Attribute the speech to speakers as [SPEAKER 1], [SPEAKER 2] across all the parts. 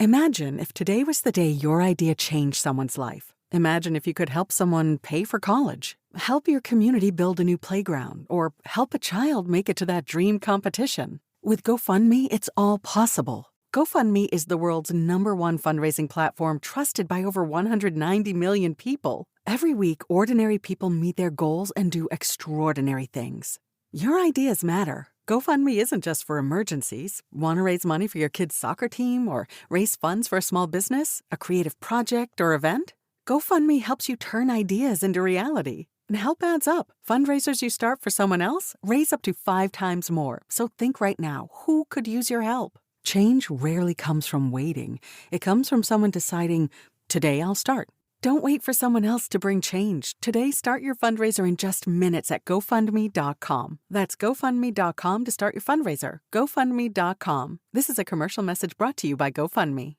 [SPEAKER 1] Imagine if today was the day your idea changed someone's life. Imagine if you could help someone pay for college, help your community build a new playground, or help a child make it to that dream competition. With GoFundMe, it's all possible. GoFundMe is the world's #1 fundraising platform trusted by over 190 million people. Every week, ordinary people meet their goals and do extraordinary things. Your ideas matter. GoFundMe isn't just for emergencies. Want to raise money for your kid's soccer team or raise funds for a small business, a creative project, or event? GoFundMe helps you turn ideas into reality. And help adds up. Fundraisers you start for someone else raise up to 5 times more. So think right now, who could use your help? Change rarely comes from waiting. It comes from someone deciding, today I'll start. Don't wait for someone else to bring change. Today, start your fundraiser in just minutes at GoFundMe.com. That's GoFundMe.com to start your fundraiser. GoFundMe.com. This is a commercial message brought to you by GoFundMe.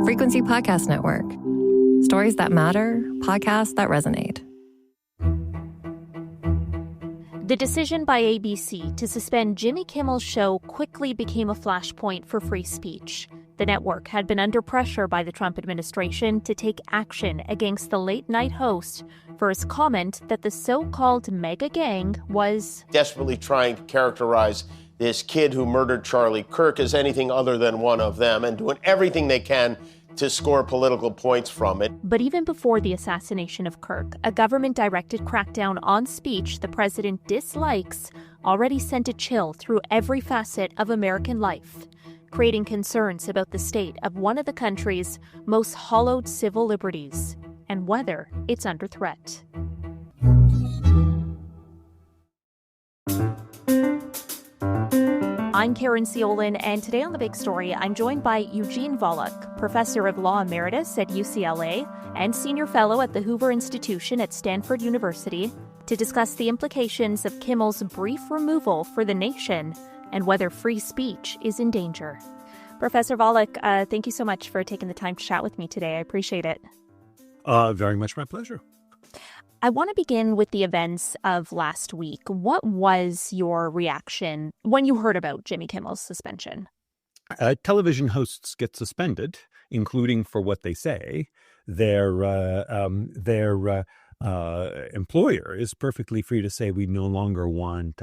[SPEAKER 2] Frequency Podcast Network. Stories that matter, podcasts that resonate.
[SPEAKER 3] The decision by ABC to suspend Jimmy Kimmel's show quickly became a flashpoint for free speech. The network had been under pressure by the Trump administration to take action against the late-night host for his comment that the so-called mega gang was
[SPEAKER 4] desperately trying to characterize this kid who murdered Charlie Kirk as anything other than one of them and doing everything they can to score political points from it.
[SPEAKER 3] But even before the assassination of Kirk, a government-directed crackdown on speech the president dislikes already sent a chill through every facet of American life, creating concerns about the state of one of the country's most hallowed civil liberties and whether it's under threat. I'm Caryn Ceolin, and today on The Big Story, I'm joined by Eugene Volokh, Professor of Law Emeritus at UCLA and Senior Fellow at the Hoover Institution at Stanford University, to discuss the implications of Kimmel's brief removal for the nation and whether free speech is in danger. Professor Volokh, thank you so much for taking the time to chat with me today. I appreciate it.
[SPEAKER 5] Very much my pleasure.
[SPEAKER 3] I want to begin with the events of last week. What was your reaction when you heard about Jimmy Kimmel's suspension?
[SPEAKER 5] Television hosts get suspended, including for what they say. Their employer is perfectly free to say, we no longer want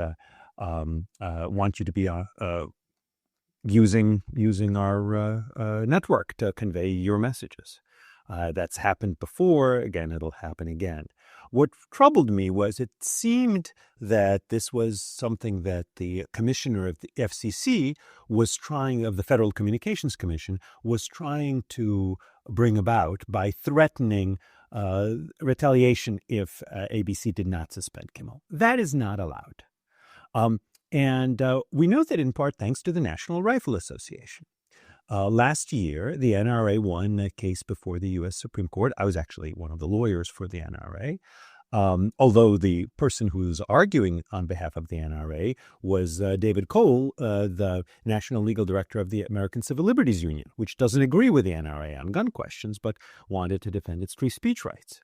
[SPEAKER 5] you to be using our network to convey your messages. That's happened before. Again, it'll happen again. What troubled me was it seemed that this was something that the commissioner of the FCC of the Federal Communications Commission, was trying to bring about by threatening retaliation if ABC did not suspend Kimmel. That is not allowed. And we know that in part thanks to the National Rifle Association. Last year, the NRA won a case before the U.S. Supreme Court. I was actually one of the lawyers for the NRA, although the person who was arguing on behalf of the NRA was David Cole, the National Legal Director of the American Civil Liberties Union, which doesn't agree with the NRA on gun questions, but wanted to defend its free speech rights.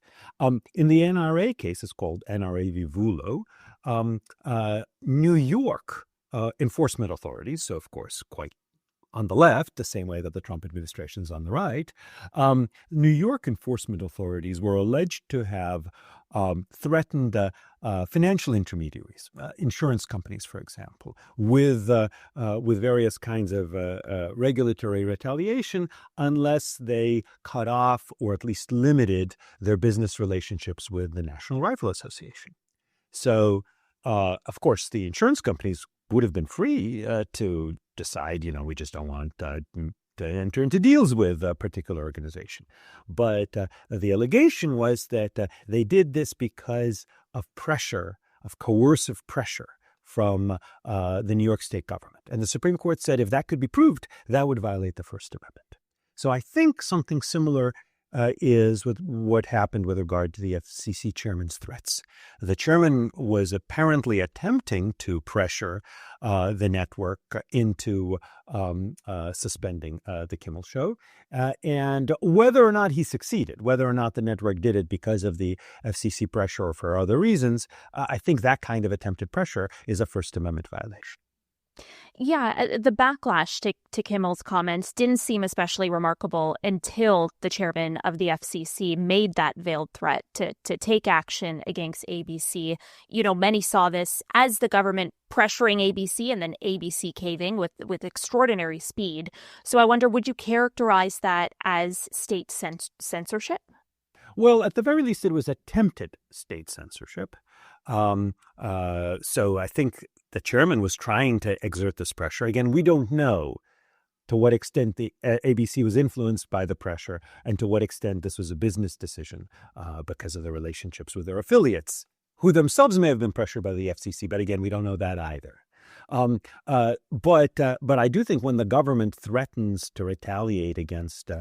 [SPEAKER 5] In the NRA case, it's called NRA v. Volokh, New York enforcement authorities, so of course quite on the left, the same way that the Trump administration is on the right, New York enforcement authorities were alleged to have threatened financial intermediaries, insurance companies, for example, with various kinds of regulatory retaliation unless they cut off or at least limited their business relationships with the National Rifle Association. So, of course, the insurance companies would have been free to decide, we just don't want to enter into deals with a particular organization. But the allegation was that they did this because of pressure, of coercive pressure from the New York state government. And the Supreme Court said if that could be proved, that would violate the First Amendment. So I think something similar is with what happened with regard to the FCC chairman's threats. The chairman was apparently attempting to pressure the network into suspending the Kimmel show. And whether or not he succeeded, whether or not the network did it because of the FCC pressure or for other reasons, I think that kind of attempted pressure is a First Amendment violation.
[SPEAKER 3] Yeah, the backlash to Kimmel's comments didn't seem especially remarkable until the chairman of the FCC made that veiled threat to take action against ABC. Many saw this as the government pressuring ABC and then ABC caving with extraordinary speed. So I wonder, would you characterize that as state censorship?
[SPEAKER 5] Well, at the very least, it was attempted state censorship. So I think the chairman was trying to exert this pressure. Again, we don't know to what extent the ABC was influenced by the pressure and to what extent this was a business decision because of the relationships with their affiliates, who themselves may have been pressured by the FCC. But again, we don't know that either. But I do think when the government threatens to retaliate against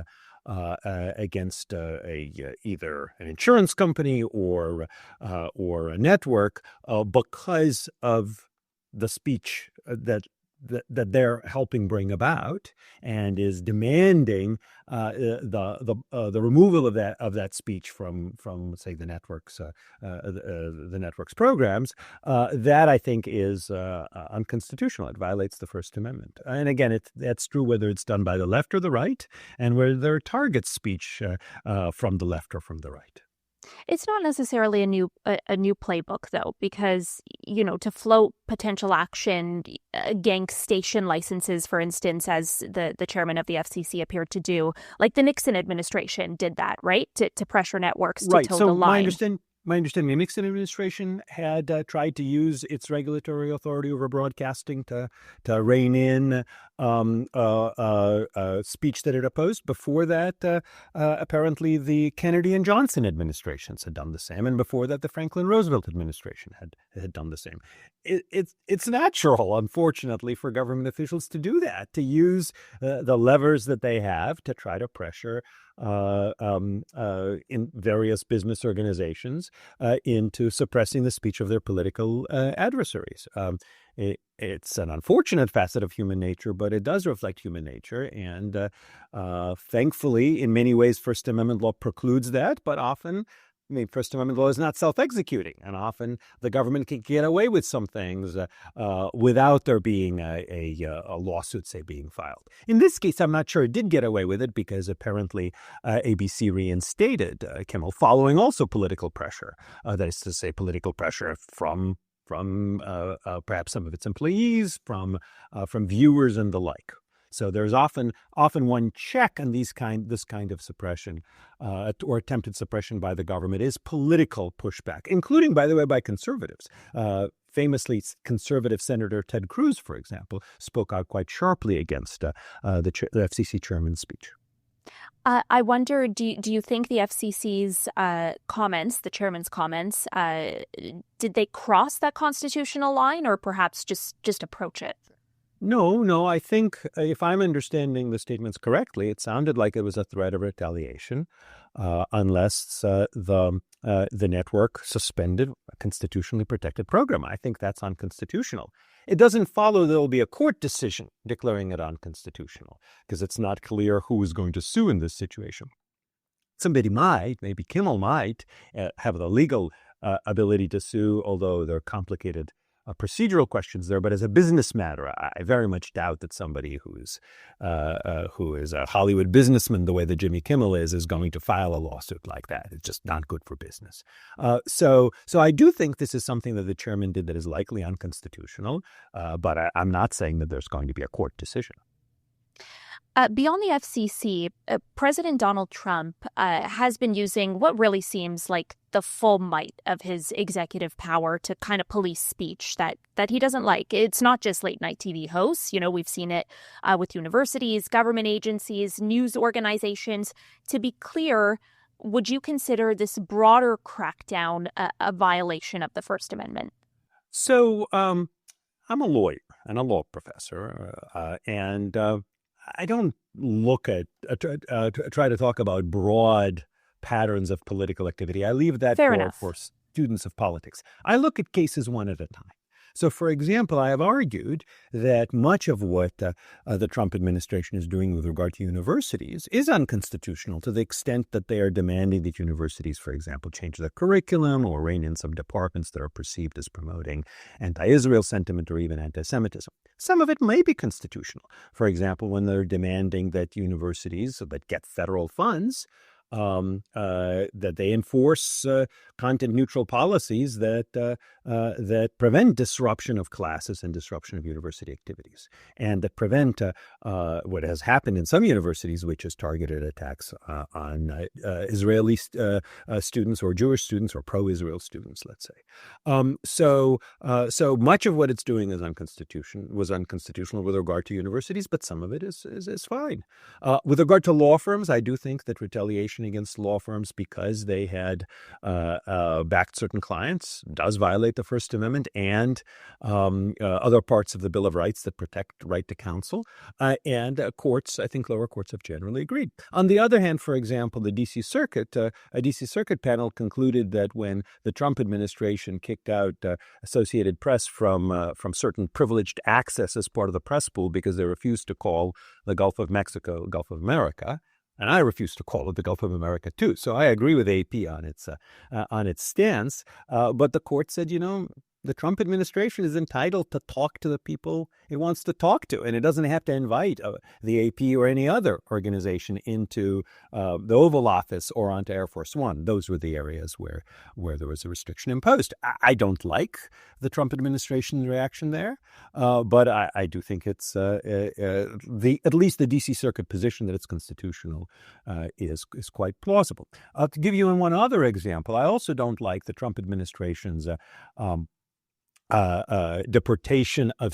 [SPEAKER 5] either an insurance company or a network because of the speech that they're helping bring about, and is demanding the removal of that speech from say the network's programs, that I think is unconstitutional. It violates the First Amendment. And again, that's true whether it's done by the left or the right, and whether it targets speech from the left or from the right.
[SPEAKER 3] It's not necessarily a new playbook, though, because, to float potential action against station licenses, for instance, as the chairman of the FCC appeared to do, like the Nixon administration did that, right? To pressure networks to toe the line.
[SPEAKER 5] My understanding, the Nixon administration had tried to use its regulatory authority over broadcasting to rein in speech that it opposed. Before that, apparently the Kennedy and Johnson administrations had done the same, and before that, the Franklin Roosevelt administration had done the same. It's natural, unfortunately, for government officials to do that, to use the levers that they have to try to pressure in various business organizations into suppressing the speech of their political adversaries. It's an unfortunate facet of human nature, but it does reflect human nature. And thankfully, in many ways, First Amendment law precludes that, but often First Amendment law is not self-executing, and often the government can get away with some things without there being a lawsuit, say, being filed. In this case, I'm not sure it did get away with it because apparently ABC reinstated Kimmel following also political pressure. That is to say, political pressure from perhaps some of its employees, from viewers and the like. So there's often one check on this kind of suppression or attempted suppression by the government is political pushback, including, by the way, by conservatives. Famously, conservative Senator Ted Cruz, for example, spoke out quite sharply against the FCC chairman's speech.
[SPEAKER 3] I wonder, do you think the FCC's comments, the chairman's comments, did they cross that constitutional line, or perhaps just approach it?
[SPEAKER 5] No. I think if I'm understanding the statements correctly, it sounded like it was a threat of retaliation, unless the network suspended a constitutionally protected program. I think that's unconstitutional. It doesn't follow there will be a court decision declaring it unconstitutional, because it's not clear who is going to sue in this situation. Somebody might, maybe Kimmel might, have the legal ability to sue, although there are complicated procedural questions there. But as a business matter, I very much doubt that somebody who is a Hollywood businessman, the way that Jimmy Kimmel is going to file a lawsuit like that. It's just not good for business. So I do think this is something that the chairman did that is likely unconstitutional. But I'm not saying that there's going to be a court decision.
[SPEAKER 3] Beyond the FCC, President Donald Trump has been using what really seems like the full might of his executive power to kind of police speech that he doesn't like. It's not just late night TV hosts. We've seen it with universities, government agencies, news organizations. To be clear, would you consider this broader crackdown a violation of the First Amendment?
[SPEAKER 5] So I'm a lawyer and a law professor, and I don't look at try to talk about broad patterns of political activity. I leave that for students of politics. I look at cases one at a time. So, for example, I have argued that much of what the Trump administration is doing with regard to universities is unconstitutional to the extent that they are demanding that universities, for example, change their curriculum or rein in some departments that are perceived as promoting anti-Israel sentiment or even anti-Semitism. Some of it may be constitutional. For example, when they're demanding that universities that get federal funds that they enforce content-neutral policies that prevent disruption of classes and disruption of university activities, and that prevent what has happened in some universities, which is targeted attacks on Israeli students or Jewish students or pro-Israel students, let's say. So much of what it's doing was unconstitutional with regard to universities, but some of it is fine. With regard to law firms, I do think that retaliation against law firms because they had backed certain clients does violate the First Amendment and other parts of the Bill of Rights that protect right to counsel. And courts, I think lower courts have generally agreed. On the other hand, for example, the D.C. Circuit, a D.C. Circuit panel concluded that when the Trump administration kicked out Associated Press from certain privileged access as part of the press pool because they refused to call the Gulf of Mexico Gulf of America, and I refuse to call it the Gulf of America, too. So I agree with AP on its stance. But the court said, the Trump administration is entitled to talk to the people it wants to talk to, and it doesn't have to invite the AP or any other organization into the Oval Office or onto Air Force One. Those were the areas where there was a restriction imposed. I don't like the Trump administration's reaction there, but I do think it's at least the D.C. Circuit position that it's constitutional is quite plausible. To give you one other example, I also don't like the Trump administration's deportation of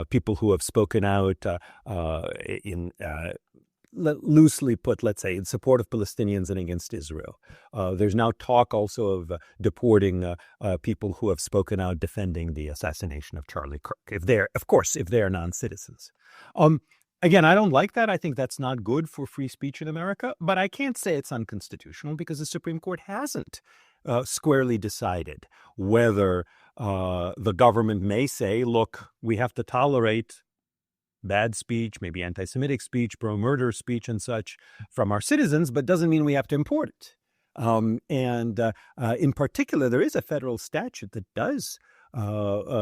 [SPEAKER 5] people who have spoken out in loosely put, let's say, in support of Palestinians and against Israel. There's now talk also of deporting people who have spoken out defending the assassination of Charlie Kirk, if they're non-citizens. Again, I don't like that. I think that's not good for free speech in America, but I can't say it's unconstitutional because the Supreme Court hasn't squarely decided whether the government may say, look, we have to tolerate bad speech, maybe anti-Semitic speech, pro-murder speech and such from our citizens, but doesn't mean we have to import it. In particular, there is a federal statute that does authorize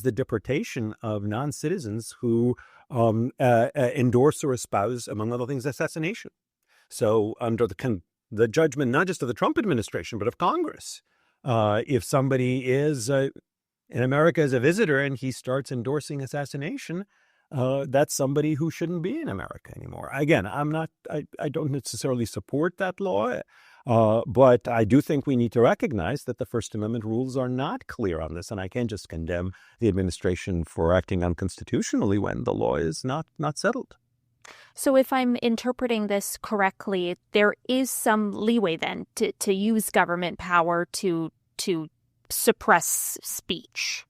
[SPEAKER 5] the deportation of non-citizens who endorse or espouse, among other things, assassination. So under the judgment not just of the Trump administration, but of Congress, if somebody is in America as a visitor and he starts endorsing assassination, that's somebody who shouldn't be in America anymore. Again, I don't necessarily support that law, but I do think we need to recognize that the First Amendment rules are not clear on this, and I can't just condemn the administration for acting unconstitutionally when the law is not settled.
[SPEAKER 3] So if I'm interpreting this correctly, there is some leeway then to use government power to suppress speech.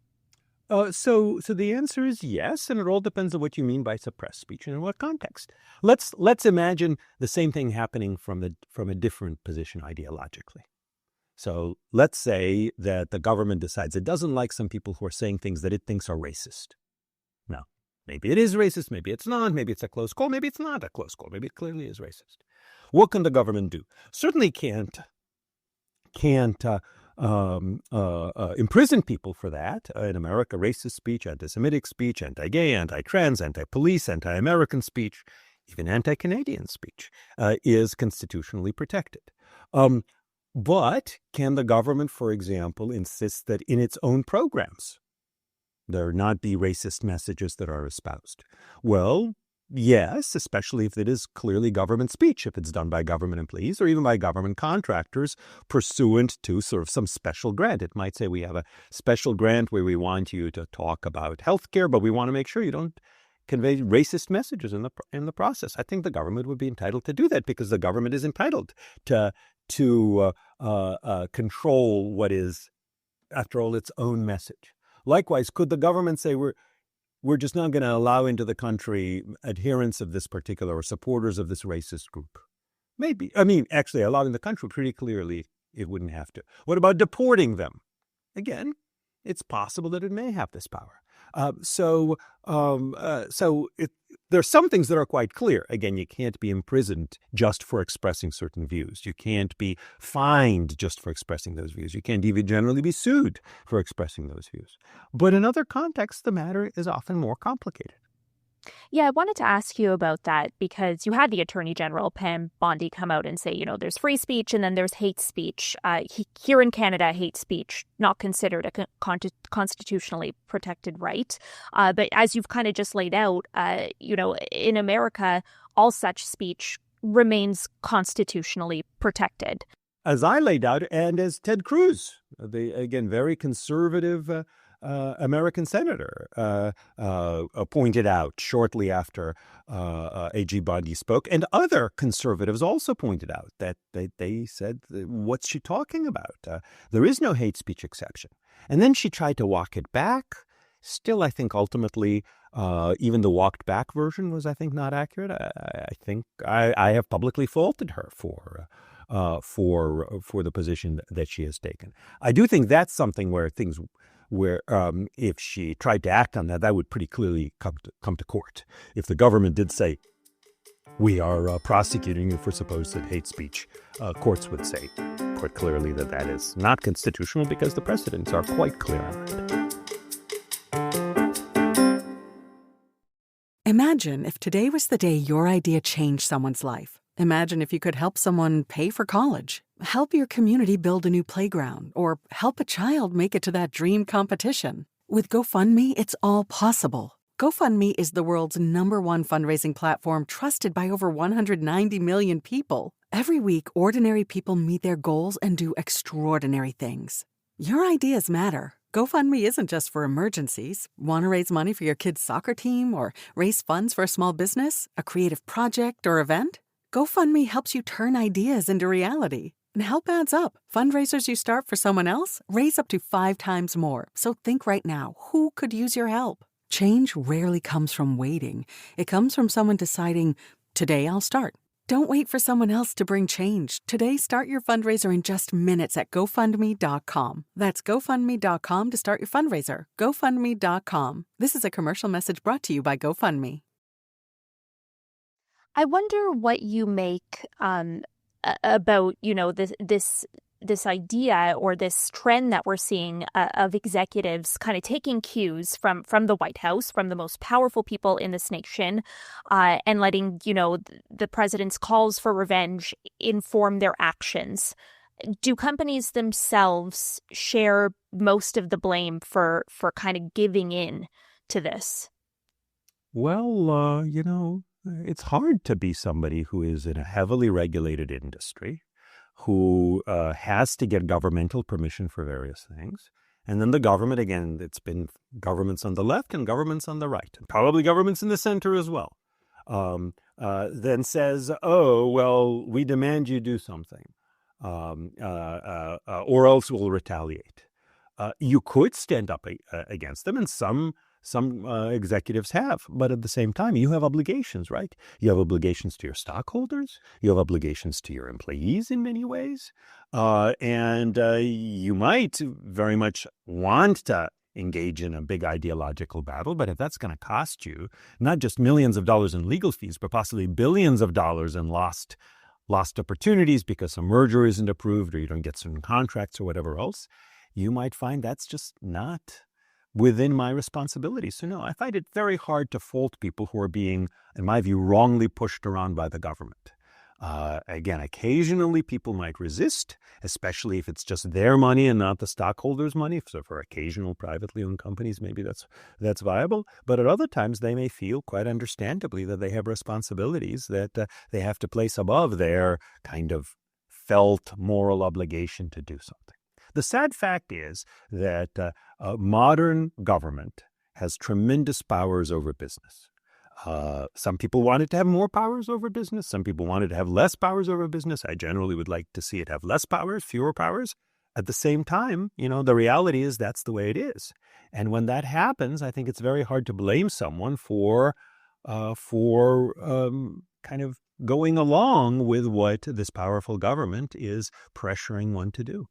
[SPEAKER 5] So the answer is yes, and it all depends on what you mean by suppressed speech and in what context. Let's imagine the same thing happening from a different position ideologically. So let's say that the government decides it doesn't like some people who are saying things that it thinks are racist. Now, maybe it is racist, maybe it's not, maybe it's a close call, maybe it's not a close call, maybe it clearly is racist. What can the government do? Certainly can't imprison people for that. In America, racist speech, anti-Semitic speech, anti-gay, anti-trans, anti-police, anti-American speech, even anti-Canadian speech is constitutionally protected. But can the government, for example, insist that in its own programs there not be racist messages that are espoused? Well, yes, especially if it is clearly government speech, if it's done by government employees or even by government contractors pursuant to sort of some special grant. It might say we have a special grant where we want you to talk about healthcare, but we want to make sure you don't convey racist messages in the process. I think the government would be entitled to do that because the government is entitled to control what is, after all, its own message. Likewise, could the government say we're just not going to allow into the country adherents of this particular or supporters of this racist group? Maybe. I mean, actually, allowing the country pretty clearly, it wouldn't have to. What about deporting them? again, it's possible that it may have this power. So there are some things that are quite clear. Again, you can't be imprisoned just for expressing certain views. You can't be fined just for expressing those views. You can't even generally be sued for expressing those views. But in other contexts, the matter is often more complicated.
[SPEAKER 3] Yeah, I wanted to ask you about that because you had the Attorney General, Pam Bondi, come out and say, there's free speech and then there's hate speech. Here in Canada, hate speech not considered a constitutionally protected right. But as you've kind of just laid out, in America, all such speech remains constitutionally protected.
[SPEAKER 5] As I laid out, and as Ted Cruz, the, again, very conservative American senator pointed out shortly after A.G. Bondi spoke, and other conservatives also pointed out that they said, what's she talking about? There is no hate speech exception. And then she tried to walk it back. Still, I think ultimately, even the walked back version was, I think, not accurate. I think I have publicly faulted her for the position that she has taken. I do think that's something where if she tried to act on that, that would pretty clearly come to court. If the government did say, we are prosecuting you for supposed hate speech, courts would say quite clearly that is not constitutional because the precedents are quite clear on that.
[SPEAKER 1] Imagine if today was the day your idea changed someone's life. Imagine if you could help someone pay for college, help your community build a new playground, or help a child make it to that dream competition. With GoFundMe, it's all possible. GoFundMe is the world's #1 fundraising platform trusted by over 190 million people. Every week, ordinary people meet their goals and do extraordinary things. Your ideas matter. GoFundMe isn't just for emergencies. Want to raise money for your kid's soccer team or raise funds for a small business, a creative project, or event? GoFundMe helps you turn ideas into reality. And help adds up. Fundraisers you start for someone else raise up to 5 times more. So think right now, who could use your help? Change rarely comes from waiting. It comes from someone deciding, today I'll start. Don't wait for someone else to bring change. Today, start your fundraiser in just minutes at GoFundMe.com. That's GoFundMe.com to start your fundraiser. GoFundMe.com. This is a commercial message brought to you by GoFundMe.
[SPEAKER 3] I wonder what you make about, this idea or this trend that we're seeing of executives kind of taking cues from the White House, from the most powerful people in this nation, and letting, the president's calls for revenge inform their actions. Do companies themselves share most of the blame for kind of giving in to this?
[SPEAKER 5] Well, it's hard to be somebody who is in a heavily regulated industry, who has to get governmental permission for various things. And then the government, again, it's been governments on the left and governments on the right, and probably governments in the center as well, then says, oh, well, we demand you do something, or else we'll retaliate. You could stand up against them, and some executives have, but at the same time, you have obligations, right? You have obligations to your stockholders. You have obligations to your employees in many ways. And you might very much want to engage in a big ideological battle, but if that's going to cost you not just millions of dollars in legal fees, but possibly billions of dollars in lost opportunities because a merger isn't approved or you don't get certain contracts or whatever else, you might find that's just not within my responsibility. So no, I find it very hard to fault people who are being, in my view, wrongly pushed around by the government. Again, occasionally people might resist, especially if it's just their money and not the stockholders' money. So for occasional privately owned companies, maybe that's viable. But at other times, they may feel quite understandably that they have responsibilities that they have to place above their kind of felt moral obligation to do something. The sad fact is that modern government has tremendous powers over business. Some people wanted to have more powers over business. Some people wanted to have less powers over business. I generally would like to see it have less powers, fewer powers. At the same time, the reality is that's the way it is. And when that happens, I think it's very hard to blame someone for kind of going along with what this powerful government is pressuring one to do.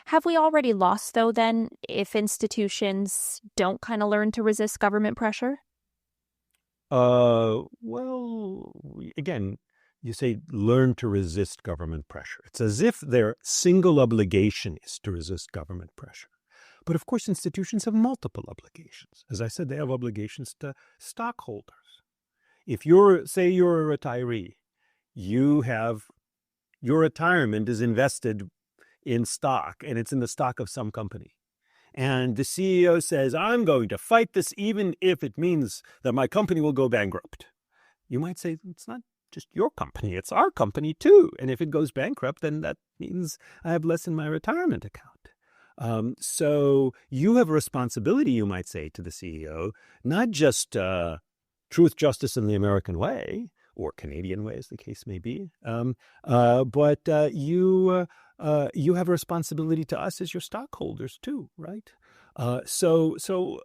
[SPEAKER 3] Have we already lost, though, then, if institutions don't kind of learn to resist government pressure?
[SPEAKER 5] Well, again, you say learn to resist government pressure. It's as if their single obligation is to resist government pressure. But of course, institutions have multiple obligations. As I said, they have obligations to stockholders. If you're a retiree, your retirement is invested in stock, and it's in the stock of some company. And the CEO says, I'm going to fight this even if it means that my company will go bankrupt. You might say, it's not just your company, it's our company too. And if it goes bankrupt, then that means I have less in my retirement account. So you have a responsibility, you might say, to the CEO, not just truth, justice, and the American way, or Canadian way, as the case may be, but you have a responsibility to us as your stockholders too, right? So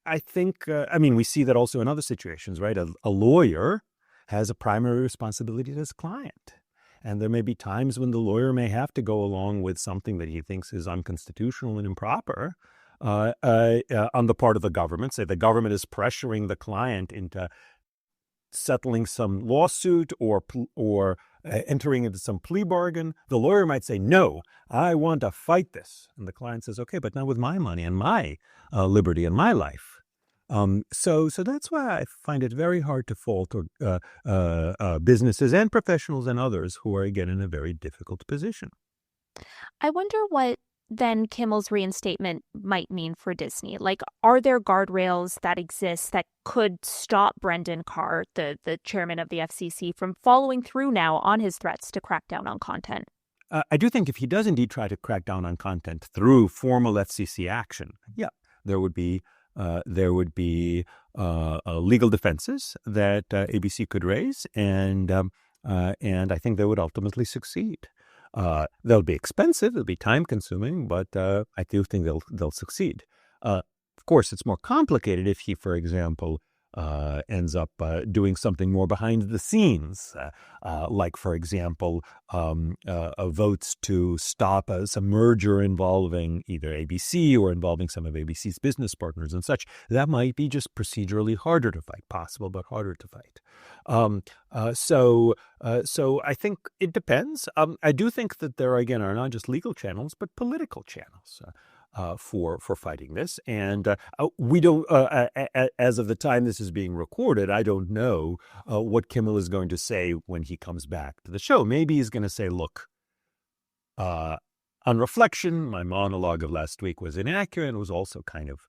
[SPEAKER 5] I think, we see that also in other situations, right? A lawyer has a primary responsibility to his client. And there may be times when the lawyer may have to go along with something that he thinks is unconstitutional and improper on the part of the government. Say the government is pressuring the client into settling some lawsuit or entering into some plea bargain. The lawyer might say, no, I want to fight this. And the client says, okay, but not with my money and my liberty and my life. So that's why I find it very hard to fault businesses and professionals and others who are, again, in a very difficult position.
[SPEAKER 3] I wonder what then Kimmel's reinstatement might mean for Disney. Like, are there guardrails that exist that could stop Brendan Carr, the chairman of the FCC, from following through now on his threats to crack down on content?
[SPEAKER 5] I do think if he does indeed try to crack down on content through formal FCC action, there would be legal defenses that ABC could raise, and I think they would ultimately succeed. They'll be expensive, they'll be time-consuming, but I do think they'll succeed. Of course, it's more complicated if he, for example, ends up doing something more behind the scenes, like, for example, votes to stop some merger involving either ABC or involving some of ABC's business partners and such. That might be just procedurally harder to fight, possible, but harder to fight. So I think it depends. I do think that there, again, are not just legal channels, but political channels for fighting this. And we don't, as of the time this is being recorded, I don't know what Kimmel is going to say when he comes back to the show. Maybe he's going to say, look, on reflection, my monologue of last week was inaccurate. It was also kind of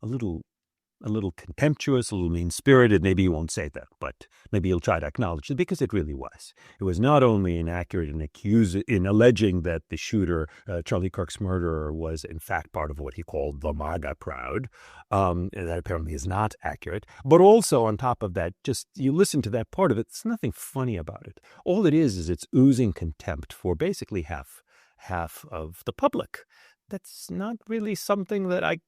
[SPEAKER 5] a little contemptuous, a little mean-spirited. Maybe he won't say that, but maybe he'll try to acknowledge it, because it really was. It was not only inaccurate in alleging that the shooter, Charlie Kirk's murderer, was in fact part of what he called the MAGA crowd. That apparently is not accurate. But also on top of that, just you listen to that part of it, there's nothing funny about it. All it is it's oozing contempt for basically half of the public. That's not really something that I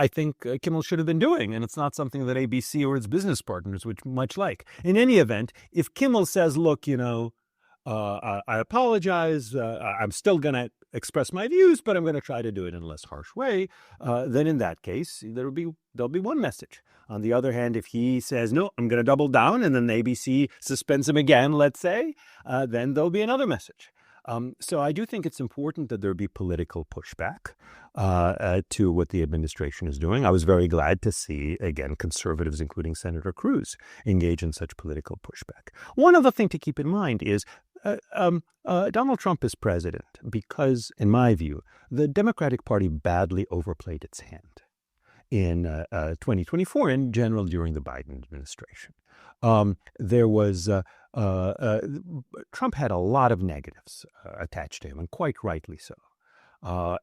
[SPEAKER 5] think Kimmel should have been doing, and it's not something that ABC or its business partners would much like. In any event, if Kimmel says, "Look, I apologize. I'm still going to express my views, but I'm going to try to do it in a less harsh way," then in that case, there'll be one message. On the other hand, if he says, "No, I'm going to double down," and then the ABC suspends him again, let's say, then there'll be another message. So I do think it's important that there be political pushback to what the administration is doing. I was very glad to see, again, conservatives, including Senator Cruz, engage in such political pushback. One other thing to keep in mind is Donald Trump is president because, in my view, the Democratic Party badly overplayed its hand in 2024, in general during the Biden administration. Trump had a lot of negatives attached to him, and quite rightly so.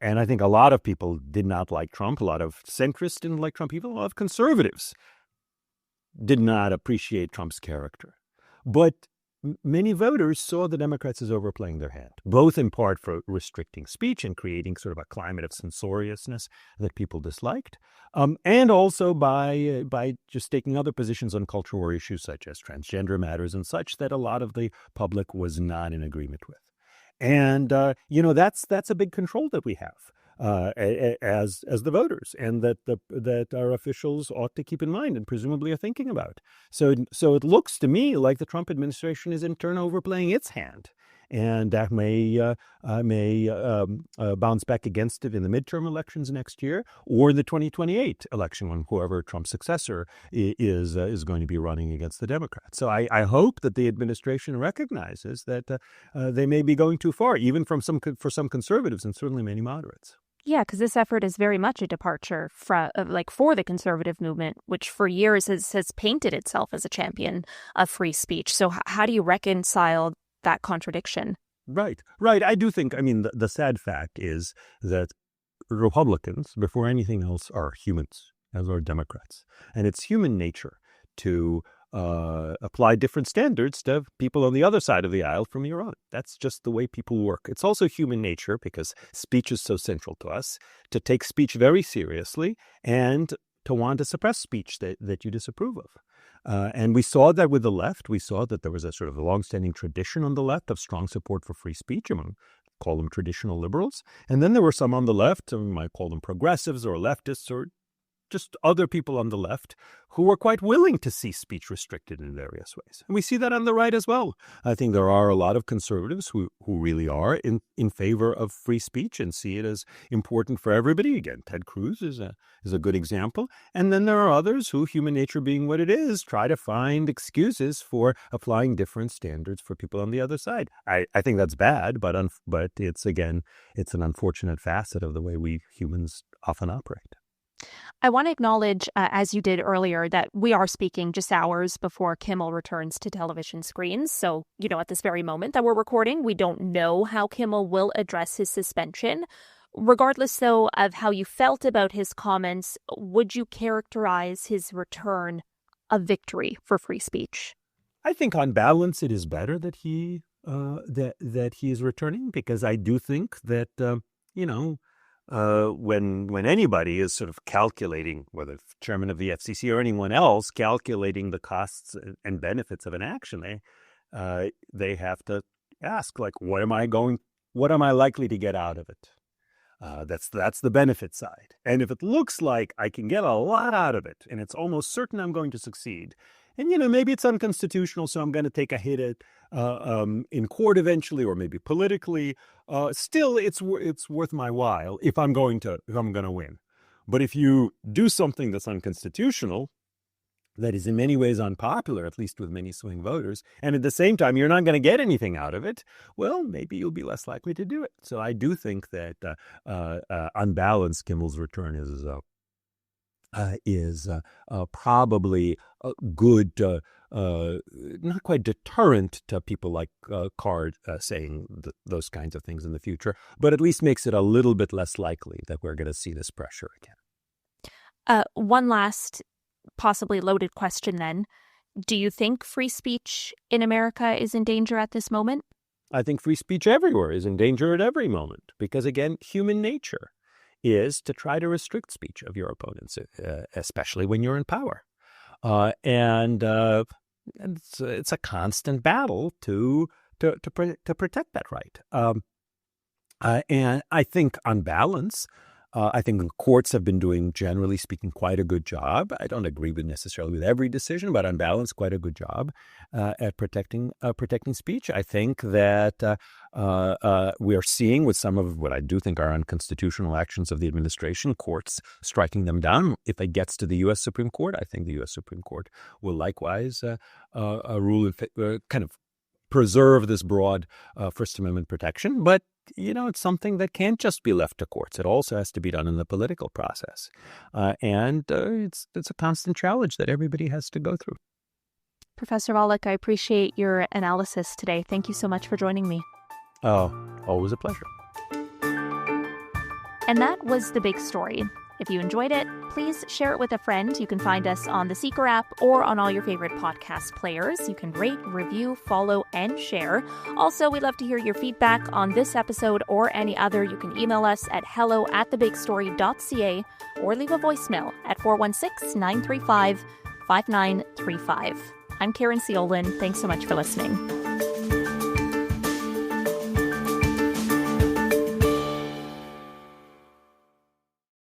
[SPEAKER 5] And I think a lot of people did not like Trump. A lot of centrists didn't like Trump. Even a lot of conservatives did not appreciate Trump's character. But many voters saw the Democrats as overplaying their hand, both in part for restricting speech and creating sort of a climate of censoriousness that people disliked, and also by just taking other positions on cultural issues such as transgender matters and such that a lot of the public was not in agreement with. And, that's a big control that we have as the voters, and that our officials ought to keep in mind and presumably are thinking about. So it looks to me like the Trump administration is in turn overplaying its hand. And that may bounce back against it in the midterm elections next year, or in the 2028 election when whoever Trump's successor is going to be running against the Democrats. So I hope that the administration recognizes that they may be going too far, even for some conservatives and certainly many moderates.
[SPEAKER 3] Yeah, because this effort is very much a departure for the conservative movement, which for years has painted itself as a champion of free speech. So how do you reconcile that contradiction?
[SPEAKER 5] Right. I do think, the sad fact is that Republicans, before anything else, are humans, as are Democrats. And it's human nature to apply different standards to people on the other side of the aisle from your own. That's just the way people work. It's also human nature, because speech is so central to us, to take speech very seriously and to want to suppress speech that you disapprove of. And we saw that with the left. We saw that there was a sort of a longstanding tradition on the left of strong support for free speech among, call them traditional liberals. And then there were some on the left, we might call them progressives or leftists or just other people on the left who were quite willing to see speech restricted in various ways. And we see that on the right as well. I think there are a lot of conservatives who really are in favor of free speech and see it as important for everybody. Again, Ted Cruz is a good example. And then there are others who, human nature being what it is, try to find excuses for applying different standards for people on the other side. I think that's bad, but it's an unfortunate facet of the way we humans often operate.
[SPEAKER 3] I want to acknowledge, as you did earlier, that we are speaking just hours before Kimmel returns to television screens. So, at this very moment that we're recording, we don't know how Kimmel will address his suspension. Regardless, though, of how you felt about his comments, would you characterize his return a victory for free speech?
[SPEAKER 5] I think on balance, it is better that he is returning, because I do think that, when anybody is sort of calculating, whether chairman of the FCC or anyone else, calculating the costs and benefits of an action, they have to ask, what am I likely to get out of it? That's the benefit side. And if it looks like I can get a lot out of it, and it's almost certain I'm going to succeed, and maybe it's unconstitutional, so I'm going to take a hit in court eventually, or maybe politically. Still, it's worth my while if I'm going to win. But if you do something that's unconstitutional, that is in many ways unpopular, at least with many swing voters, and at the same time you're not going to get anything out of it, well, maybe you'll be less likely to do it. So I do think that on balance, Kimmel's return is probably a good, not quite deterrent to people like Card saying those kinds of things in the future, but at least makes it a little bit less likely that we're going to see this pressure again.
[SPEAKER 3] One last possibly loaded question then. Do you think free speech in America is in danger at this moment?
[SPEAKER 5] I think free speech everywhere is in danger at every moment, because, again, human nature is to try to restrict speech of your opponents, especially when you're in power. And it's a constant battle to protect that right. And I think on balance, I think the courts have been doing, generally speaking, quite a good job. I don't agree necessarily with every decision, but on balance, quite a good job at protecting speech. I think that we are seeing with some of what I do think are unconstitutional actions of the administration, courts striking them down. If it gets to the U.S. Supreme Court, I think the U.S. Supreme Court will likewise rule kind of preserve this broad First Amendment protection. But it's something that can't just be left to courts. It also has to be done in the political process. And it's a constant challenge that everybody has to go through.
[SPEAKER 3] Professor Volokh, I appreciate your analysis today. Thank you so much for joining me.
[SPEAKER 5] Oh, always a pleasure.
[SPEAKER 3] And that was The Big Story. If you enjoyed it, please share it with a friend. You can find us on the Seeker app or on all your favorite podcast players. You can rate, review, follow, and share. Also, we'd love to hear your feedback on this episode or any other. You can email us at hello@thebigstory.ca or leave a voicemail at 416-935-5935. I'm Caryn Ceolin. Thanks so much for listening.